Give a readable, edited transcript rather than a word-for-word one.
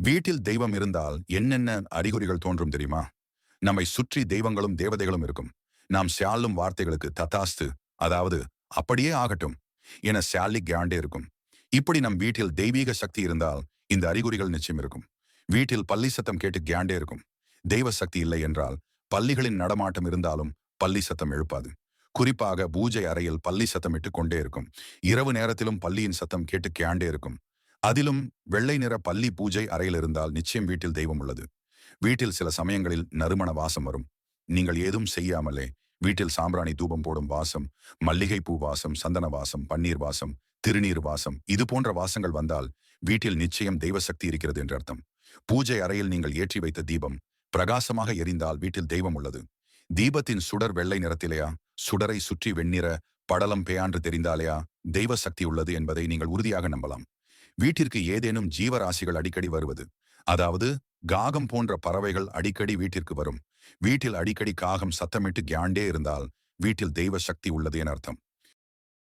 வீட்டில் தெய்வம் இருந்தால் என்னென்ன அறிகுறிகள் தோன்றும் தெரியுமா? நம்மை சுற்றி தெய்வங்களும் தேவதைகளும் இருக்கும். நாம் சொல்லும் வார்த்தைகளுக்கு ததாஸ்து, அதாவது அப்படியே ஆகட்டும் என சொல்லிக் இருக்கும். இப்படி நம் வீட்டில் தெய்வீக சக்தி இருந்தால் இந்த அறிகுறிகள் நிச்சயம் இருக்கும். வீட்டில் பல்லி சத்தம் கேட்டு கியாண்டே இருக்கும். தெய்வ சக்தி இல்லை என்றால் பல்லிகளின் நடமாட்டம் இருந்தாலும் பல்லி சத்தம் எழுப்பாது. குறிப்பாக பூஜை அறையில் பல்லி சத்தமிட்டு கொண்டே இருக்கும். இரவு நேரத்திலும் பல்லியின் சத்தம் கேட்டு கியாண்டே இருக்கும். அதிலும் வெள்ளை நிற பல்லி பூஜை அறையில் இருந்தால் நிச்சயம் வீட்டில் தெய்வம் உள்ளது. வீட்டில் சில சமயங்களில் நறுமண வாசம் வரும். நீங்கள் ஏதும் செய்யாமலே வீட்டில் சாம்பிராணி தூபம் போடும் வாசம், மல்லிகை பூ வாசம், சந்தன வாசம், பன்னீர் வாசம், திருநீர் வாசம், இது போன்ற வாசங்கள் வந்தால் வீட்டில் நிச்சயம் தெய்வ சக்தி இருக்கிறது என்று அர்த்தம். பூஜை அறையில் நீங்கள் ஏற்றி வைத்த தீபம் பிரகாசமாக எரிந்தால் வீட்டில் தெய்வம் உள்ளது. தீபத்தின் சுடர் வெள்ளை நிறத்திலேயா, சுடரை சுற்றி வெண்ணிற படலம் பேயான்று தெரிந்தாலேயா தெய்வ சக்தி உள்ளது என்பதை நீங்கள் உறுதியாக நம்பலாம். வீட்டிற்கு ஏதேனும் ஜீவராசிகள் அடிக்கடி வருவது, அதாவது காகம் போன்ற பறவைகள் அடிக்கடி வீட்டிற்கு வரும். வீட்டில் அடிக்கடி காகம் சத்தமிட்டு கியாண்டே இருந்தால் வீட்டில் தெய்வ சக்தி உள்ளது என அர்த்தம்.